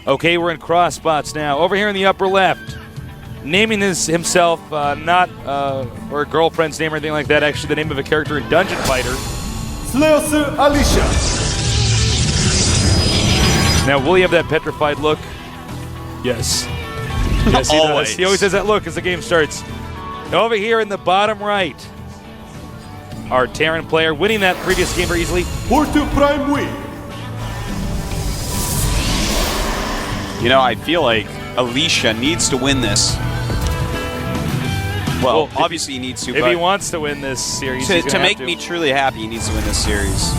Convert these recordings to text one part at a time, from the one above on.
Okay, we're in cross spots now. Over here in the upper left, naming this himself, not or a girlfriend's name or anything like that, actually the name of a character in Dungeon Fighter. Alicia. Now, will he have that petrified look? Yes. Yes, he Always. does. He always has that look as the game starts. Over here in the bottom right, our Terran player winning that previous game very easily. Portu Prime win. You know, I feel like Alicia needs to win this. Well, obviously he needs to, If but he wants to win this series, to make me truly happy, he needs to win this series.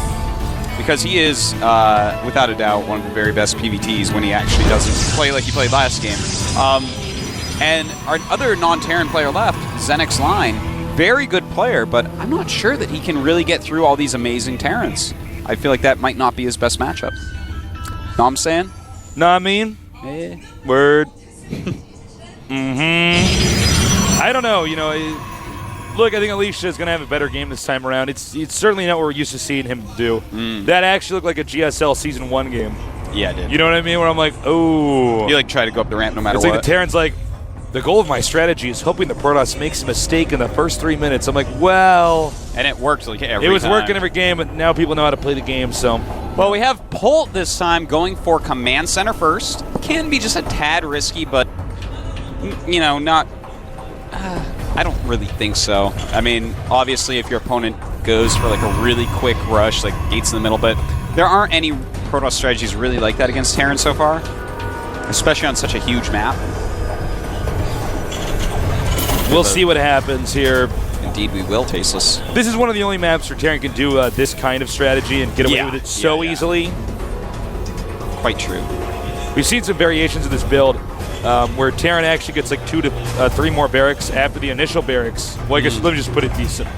Because he is, without a doubt, one of the very best PvTs when he actually doesn't play like he played last game. And our other non-Terran player left, Zenix Line, very good player, but I'm not sure that he can really get through all these amazing Terrans. I feel like that might not be his best matchup. Know what I'm saying? Know what I mean? Word. I don't know. You know, look, I think Alicia is going to have a better game this time around. It's certainly not what we're used to seeing him do. That actually looked like a GSL Season 1 game. Yeah, it did. You know what I mean? Where I'm like, oh. You like try to go up the ramp no matter it's what. like the Terran's like, the goal of my strategy is hoping the Protoss makes a mistake in the first 3 minutes. I'm like, well. And it worked like every time. It was working every game, but now people know how to play the game, so. Well, we have Polt this time going for Command Center first. Can be just a tad risky, but, you know, not... I don't really think so. I mean, obviously, if your opponent goes for like a really quick rush, like gates in the middle, but there aren't any Protoss strategies really like that against Terran so far, especially on such a huge map. We'll see what happens here. Indeed, we will, Tasteless. This is one of the only maps where Terran can do this kind of strategy and get away with it so easily. Quite true. We've seen some variations of this build where Terran actually gets like 2 to 3 more barracks after the initial barracks. Well, I guess let me just put it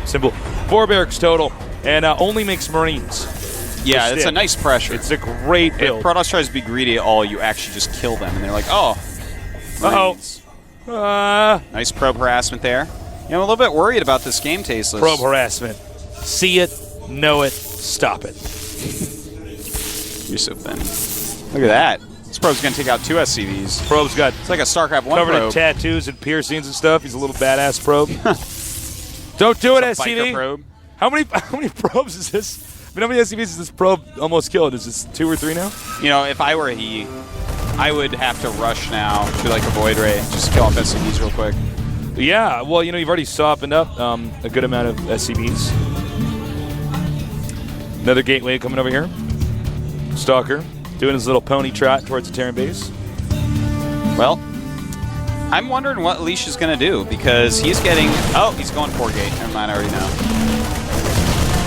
simple. 4 barracks total, and only makes Marines. Yeah, it's a nice pressure. It's a great build. If Protoss tries to be greedy at all, you actually just kill them, and they're like, oh, Marines. Nice probe harassment there. You know, I'm a little bit worried about this game, Tasteless. Probe harassment. See it, know it, stop it. You're so thin. Look at that. This probe's going to take out 2 SCVs. Probe's got... It's like a Starcraft 1 covered probe. in tattoos and piercings and stuff. He's a little badass probe. Don't do it, SCV. Probe. How many probes is this? I mean, how many SCVs is this probe almost killed? Is this 2 or 3 now? You know, if I were he, I would have to rush now to like a Void Ray. Just kill off SCVs real quick. Yeah, well, you know, you've already softened up a good amount of SCVs. Another gateway coming over here. Stalker doing his little pony trot towards the Terran base. Well, I'm wondering what Alicia's going to do because he's getting... Oh, he's going 4-gate. Never mind, I already know.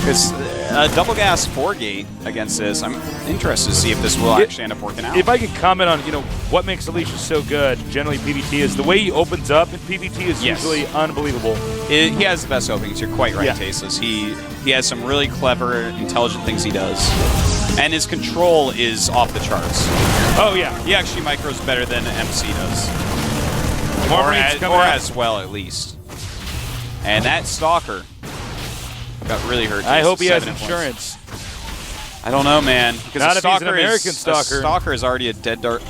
Because a double gas 4-gate against this, I'm interested to see if this will actually end up working out. If I could comment on, you know, what makes Alicia so good, generally PvT, is the way he opens up in PvT is usually unbelievable. He has the best openings. You're quite right, Tasteless. He has some really clever, intelligent things he does. And his control is off the charts. Oh, yeah. He actually micros better than MC does. Or as well, at least. And that Stalker got really hurt. I hope he has insurance. I don't know, man. Because not if he's an American Stalker. A Stalker is already a dead Dark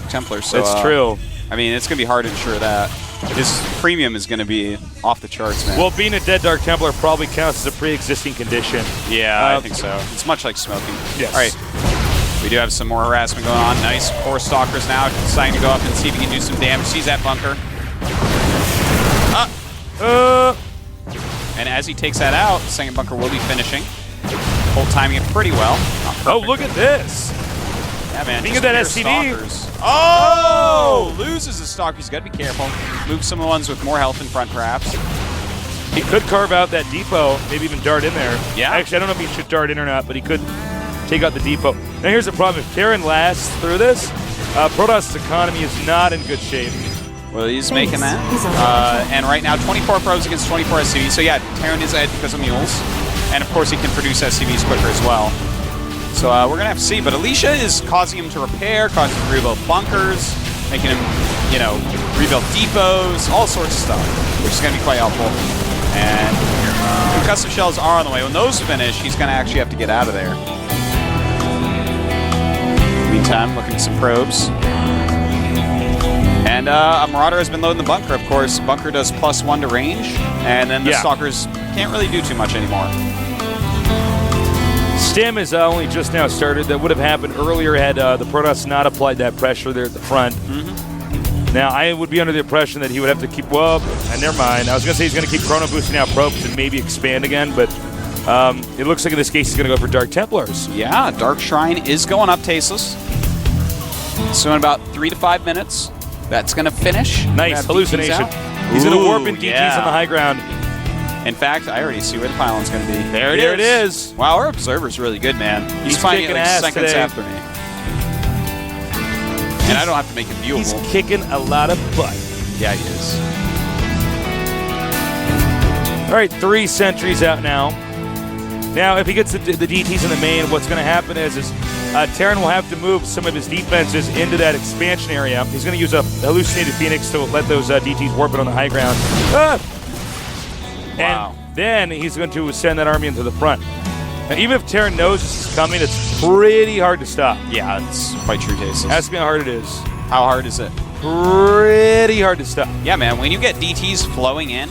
Templar. So, that's true. I mean, it's going to be hard to insure that. His premium is going to be off the charts, man. Well, being a dead Dark Templar probably counts as a pre-existing condition. Yeah, I think so. It's much like smoking. Yes. All right. We do have some more harassment going on. Nice. 4 Stalkers now deciding to go up and see if he can do some damage. Sees that bunker. And as he takes that out, the second bunker will be finishing. Polt timing it pretty well. Oh, look at this. Yeah, man. Think of that SCV. Oh! Loses a Stalker. He's got to be careful. Move some of the ones with more health in front, perhaps. He could carve out that depot, maybe even dart in there. Yeah. Actually, I don't know if he should dart in or not, but he could take out the depot. Now, here's the problem. If Terran lasts through this, Protoss' economy is not in good shape. Well, he's making that. And right now, 24 probes against 24 SCVs. So, yeah, Terran is ahead because of mules. And, of course, he can produce SCVs quicker as well. So, we're going to have to see. But Alicia is causing him to repair, causing him to rebuild bunkers, making him, you know, rebuild depots, all sorts of stuff, which is going to be quite helpful. And concussive shells are on the way. When those finish, he's going to actually have to get out of there. Meantime, looking at some probes. And Marauder has been loading the bunker, of course. Bunker does +1 to range, and then the Stalkers can't really do too much anymore. Stim is only just now started. That would have happened earlier had the Protoss not applied that pressure there at the front. Now, I would be under the impression that he would have to keep, well, and never mind. I was going to say he's going to keep chrono boosting out probes and maybe expand again, but it looks like in this case he's going to go for Dark Templars. Yeah, Dark Shrine is going up, Tasteless. So in about 3 to 5 minutes, that's going to finish. Nice hallucination. He's going to warp in DTs on the high ground. In fact, I already see where the pylon's going to be. There it is. Wow, our Observer's really good, man. He's finding it like seconds after me. And I don't have to make it viewable. He's kicking a lot of butt. Yeah, he is. All right, 3 sentries out now. Now, if he gets the DTs in the main, what's going to happen is Terran will have to move some of his defenses into that expansion area. He's going to use a hallucinated Phoenix to let those DTs warp it on the high ground. Wow. And then he's going to send that army into the front. Now, even if Terran knows this is coming, it's pretty hard to stop. Yeah, it's quite true, Tasteless. Ask me how hard it is. How hard is it? Pretty hard to stop. Yeah, man, when you get DTs flowing in,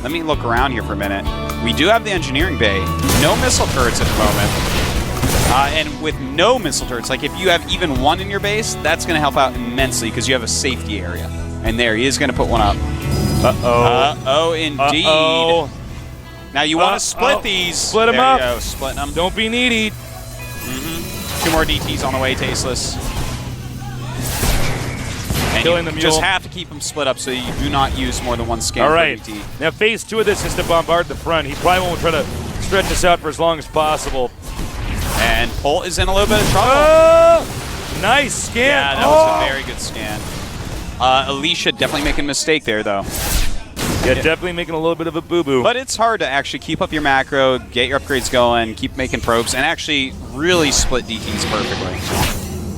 let me look around here for a minute. We do have the engineering bay. No missile turrets at the moment. And with no missile turrets, like if you have even one in your base, that's going to help out immensely because you have a safety area. And there, he is going to put one up. Uh-oh, indeed. Uh-oh. Now you want to split these. Split them there up. You go, splitting them. Don't be needy. 2 more DTs on the way, Tasteless. And Killing the mule. Just have to keep them split up so you do not use more than one scan All right. per DT. Now, phase 2 of this is to bombard the front. He probably won't try to stretch this out for as long as possible. And Polt is in a little bit of trouble. Oh! Nice scan. Yeah, that was a very good scan. Alicia definitely making a mistake there, though. Yeah, definitely making a little bit of a boo-boo. But it's hard to actually keep up your macro, get your upgrades going, keep making probes, and actually really split DTs perfectly.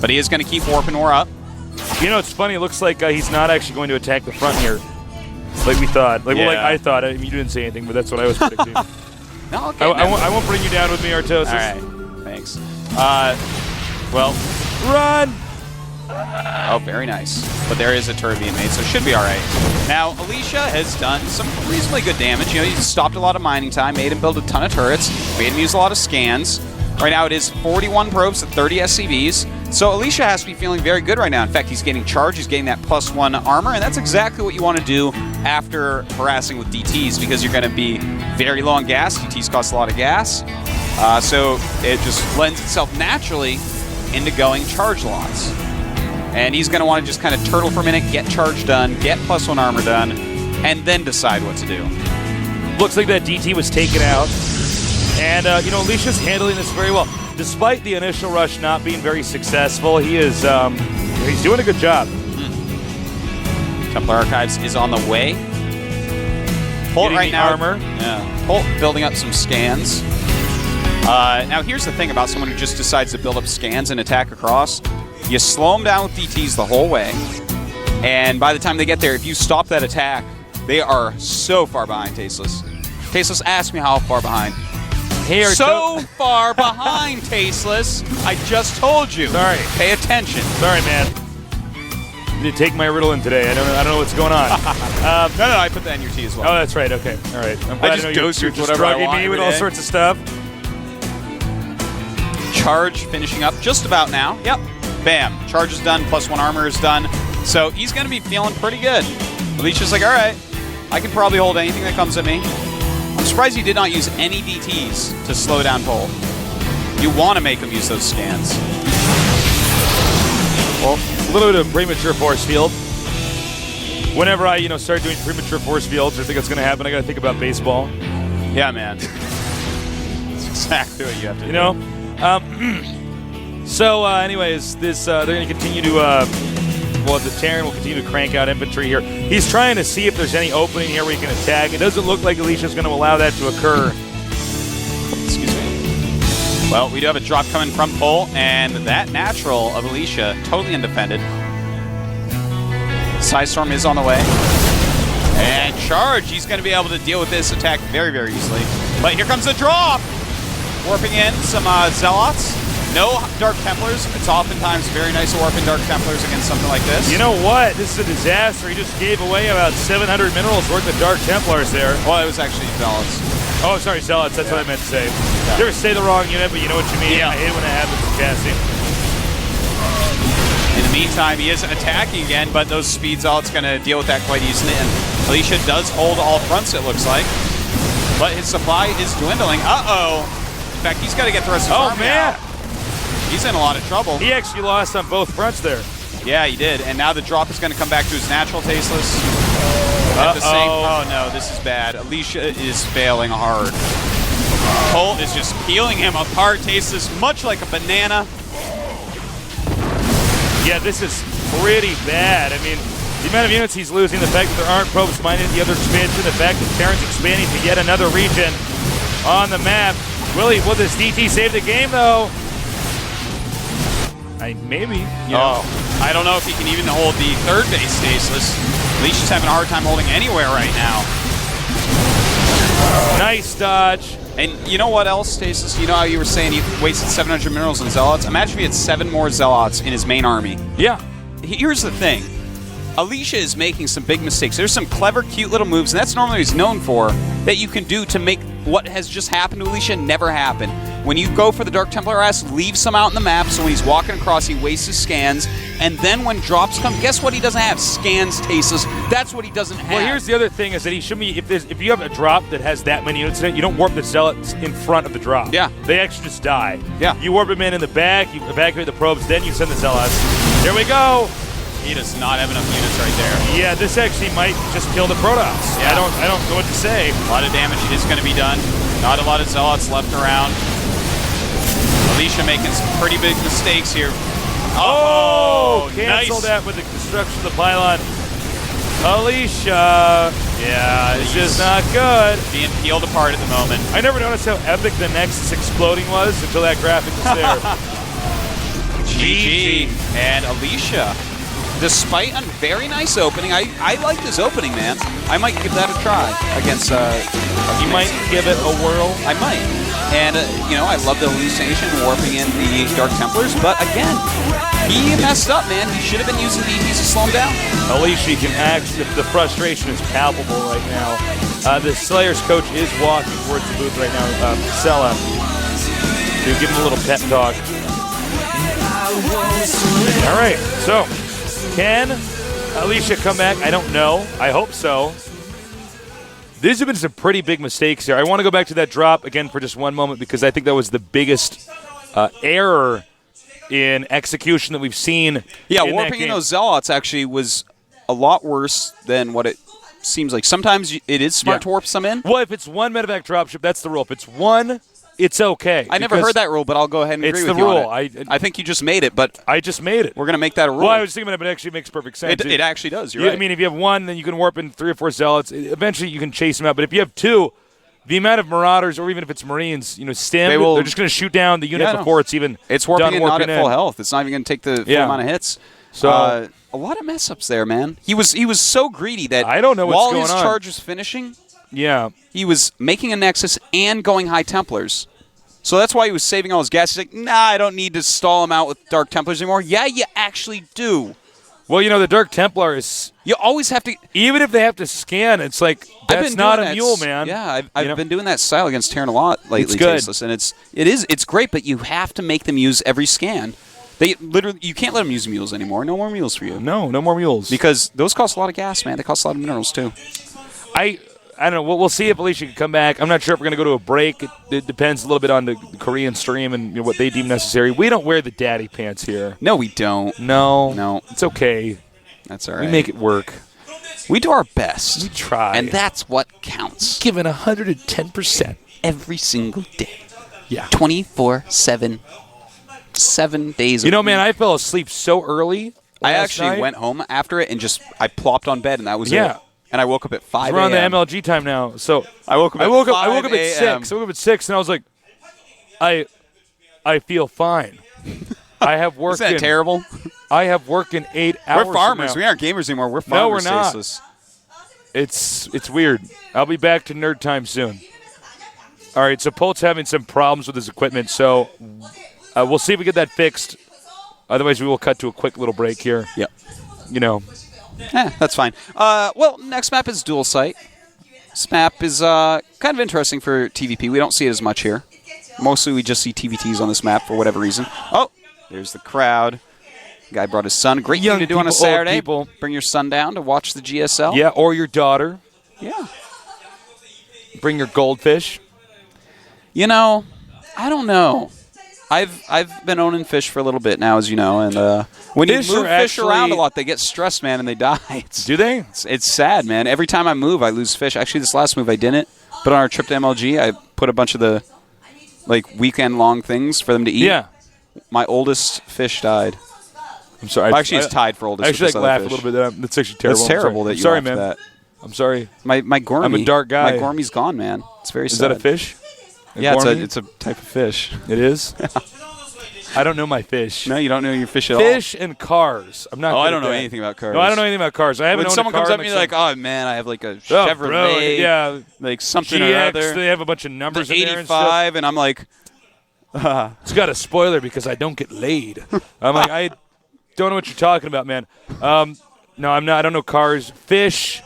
But he is going to keep warping more up. You know, it's funny. It looks like he's not actually going to attack the front here, like we thought. Like, well, like I thought. I mean, you didn't say anything, but that's what I was predicting. No, okay. I won't bring you down with me, Artosis. All right, thanks. Well, run! Oh, very nice. But there is a turret being made, so it should be all right. Now, Alicia has done some reasonably good damage. You know, he's stopped a lot of mining time, made him build a ton of turrets, made him use a lot of scans. Right now, it is 41 probes to 30 SCVs. So Alicia has to be feeling very good right now. In fact, he's getting charged. He's getting that +1 armor, and that's exactly what you want to do after harassing with DTs because you're going to be very low on gas. DTs cost a lot of gas. So it just lends itself naturally into going charge lots. And he's going to want to just kind of turtle for a minute, get charge done, get +1 armor done, and then decide what to do. Looks like that DT was taken out. And, you know, Alicia's handling this very well. Despite the initial rush not being very successful, he is he's doing a good job. Templar Archives is on the way. Polt right now. Armor. Yeah. Polt building up some scans. Now, here's the thing about someone who just decides to build up scans and attack across. You slow them down with DTs the whole way, and by the time they get there, if you stop that attack, they are so far behind, Tasteless. Tasteless, ask me how far behind. Here, so far behind, Tasteless. I just told you. Sorry. Pay attention. Sorry, man. You need to take my Ritalin today. I don't know what's going on. No, I put that in your tea as well. Oh, that's right. Okay. All right. I'm glad I just dose you with whatever I want me with every all day. sorts of stuff. Charge finishing up just about now. Yep. Bam. Charge is done. +1 armor is done. So he's going to be feeling pretty good. Alicia's like, all right, I can probably hold anything that comes at me. I'm surprised he did not use any DTs to slow down Polt. You want to make him use those scans. Well, a little bit of premature force field. Whenever I, start doing premature force fields, I think it's going to happen. I got to think about baseball. Yeah, man. That's exactly what you have to do. So, anyways, this they're going to continue to. The Terran will continue to crank out infantry here. He's trying to see if there's any opening here where he can attack. It doesn't look like Alicia's going to allow that to occur. Excuse me. Well, we do have a drop coming from Polt, and that natural of Alicia totally undefended. Psystorm is on the way. And charge. He's going to be able to deal with this attack very, very easily. But here comes the drop. Warping in some Zealots. No Dark Templars. It's oftentimes very nice to warp in Dark Templars against something like this. You know what? This is a disaster. He just gave away about 700 minerals worth of Dark Templars there. Well, it was actually Zealots. Oh, sorry, Zealots. That's what I meant to say. You ever say the wrong unit, but you know what you mean? Yeah. I hate when it happens in casting. In the meantime, he is attacking again, but those speed Zealots going to deal with that quite easily. And Alicia does hold all fronts, it looks like. But his supply is dwindling. Uh-oh. In fact, he's got to get the rest of his army out. He's in a lot of trouble. He actually lost on both fronts there. Yeah, he did. And now the drop is going to come back to his natural tasteless. At the same, oh no, this is bad. Alicia is failing hard. Polt is just peeling him apart. Tasteless, much like a banana. Yeah, this is pretty bad. I mean, the amount of units he's losing, the fact that there aren't probes mining the other expansion, the fact that Terran's expanding to yet another region on the map. Will this DT save the game, though? Maybe. I don't know if he can even hold the third base stasis. Alicia's having a hard time holding anywhere right now. Nice dodge. And you know what else, Stasis? You know how you were saying he wasted 700 minerals on Zealots? Imagine if he had 7 more Zealots in his main army. Yeah. Here's the thing. Alicia is making some big mistakes. There's some clever, cute little moves, and that's normally what he's known for, that you can do to make what has just happened to Alicia never happen. When you go for the Dark Templar S, leave some out in the map, so when he's walking across, he wastes his scans, and then when drops come, guess what he doesn't have? Scans, Tasis. That's what he doesn't have. Well, here's the other thing, is that he should be, if you have a drop that has that many units in it, you don't warp the Zealots in front of the drop. Yeah. They actually just die. Yeah. You warp them in the back, you evacuate the probes, then you send the Zealots. Here we go. He does not have enough units right there. Yeah, this actually might just kill the Protoss. Yeah. I don't know what to say. A lot of damage is going to be done. Not a lot of Zealots left around. Alicia making some pretty big mistakes here. Oh, cancel nice. that with the destruction of the pylon. Alicia. Yeah, this is not good. Being peeled apart at the moment. I never noticed how epic the Nexus exploding was until that graphic was there. GG. And Alicia, despite a very nice opening, I like this opening, man. I might give that a try against. You might give it a whirl. I might. And, you know, I love the hallucination warping in the Dark Templars, but again, he messed up, man. He should have been using DTs to slow him down. Alicia can actually, the frustration is palpable right now. The Slayer's coach is walking towards the booth right now, Sella, to give him a little pep talk. All right, so can Alicia come back? I don't know. I hope so. These have been some pretty big mistakes here. I want to go back to that drop again for just one moment because I think that was the biggest error in execution that we've seen. Yeah, in warping in those Zealots actually was a lot worse than what it seems like. Sometimes it is smart to warp some in. Well, if it's one medevac dropship, that's the rule. If it's one, it's okay. I never heard that rule, but I'll go ahead and agree with you rule. on it. I think you just made it, but I just made it. We're going to make that a rule. Well, I was thinking about it, but it actually makes perfect sense. It actually does. You're right. I mean, if you have one, then you can warp in 3 or 4 Zealots. Eventually, you can chase them out. But if you have 2, the amount of Marauders, or even if it's Marines, stem, they're just going to shoot down the unit before it's even It's warping done in warping not at full health. It's not even going to take the full amount of hits. So a lot of mess ups there, man. He was so greedy that I don't know what's while going his on. charge was finishing, he was making a Nexus and going High Templars. So that's why he was saving all his gas. He's like, nah, I don't need to stall him out with Dark Templars anymore. Yeah, you actually do. Well, the Dark Templar is... You always have to... Even if they have to scan, it's like, that's not a mule, man. Yeah, I've been doing that style against Terran a lot lately, it's good. Tasteless, and it's great, but you have to make them use every scan. They literally, you can't let them use mules anymore. No more mules for you. No more mules. Because those cost a lot of gas, man. They cost a lot of minerals, too. I don't know. We'll see if Alicia can come back. I'm not sure if we're going to go to a break. It depends a little bit on the Korean stream and what they deem necessary. We don't wear the daddy pants here. No, we don't. No. It's okay. That's all right. We make it work. We do our best. We try. And that's what counts. Giving 110%. Every single day. Yeah. 24/7. 7 days a week. Man, I fell asleep so early I last actually night. went home after it and I plopped on bed and that was it. And I woke up at 5 We're on the a.m. MLG time now. So I woke up at 5 I woke up at 6. a.m. I woke up at 6 and I was like, I feel fine. I have work. Isn't that terrible? I have work in 8 hours. We're farmers. From We now. aren't gamers anymore. We're farmers. No, we're not. Tasteless. It's weird. I'll be back to nerd time soon. All right, so Polt's having some problems with his equipment, so We'll see if we get that fixed. Otherwise, we will cut to a quick little break here. Yep. You know. That's fine. Well, next map is Dual Sight. This map is kind of interesting for TVP. We don't see it as much here. Mostly we just see TVTs on this map for whatever reason. Oh, there's the crowd. Guy brought his son. Great Young thing to do on a people, old Saturday. people. Bring your son down to watch the GSL. Yeah, or your daughter. Yeah. Bring your goldfish. You know, I don't know. I've been owning fish for a little bit now, as you know, and when Fish you move are fish around a actually- lot, they get stressed, man, and they die. Do they? It's sad, man. Every time I move, I lose fish. Actually, this last move I didn't. But on our trip to MLG, I put a bunch of the weekend-long things for them to eat. Yeah. My oldest fish died. I'm sorry. Well, actually, it's tied for oldest. I actually with this laugh other a fish. little bit. That's actually terrible. That's terrible I'm that you sorry, laughed man. at that. I'm sorry. My gourmet. I'm a dark guy. My gourmet's gone, man. It's very Is sad. that a fish? Yeah, gourmet? it's a type of fish. It is? I don't know my fish. No, you don't know your fish at all. Fish and cars. I'm not. Oh, good I don't at know that. anything about cars. No, I don't know anything about cars. I haven't When owned someone a car comes up to in me like, "Oh man, I have like a oh, Chevrolet, bro, yeah, like something GX, or other, they have a bunch of numbers the in there and stuff. 85," and I'm like, It's got a spoiler because I don't get laid. I'm like, I don't know what you're talking about, man. No, I'm not. I don't know cars. Fish.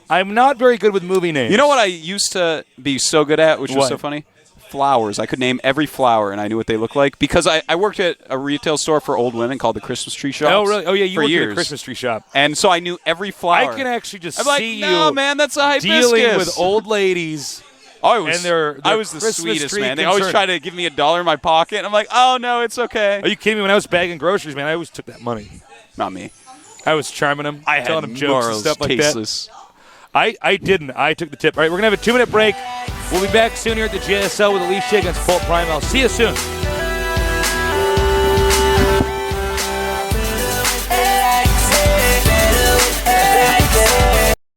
I'm not very good with movie names. you know what I used to be so good at, which was What? so funny? Flowers. I could name every flower, and I knew what they looked like because I worked at a retail store for old women called the Christmas Tree Shop. Oh, really? Oh, yeah, you for worked years. at a Christmas tree shop. And so I knew every flower. I can actually just I'm like, see no, you man, that's a hibiscus. dealing with old ladies. I was, and they're I was the Christmas sweetest, tree man. They always concern. try to give me $1 in my pocket. And I'm like, oh, no, it's okay. Are you kidding me? When I was bagging groceries, man, I always took that money. Not me. I was charming them, I telling had them jokes and morals, stuff like tasteless. that. I didn't. I took the tip. All right, we're going to have a 2-minute break. We'll be back soon here at the GSL with Alicia against Polt Prime. I'll see you soon.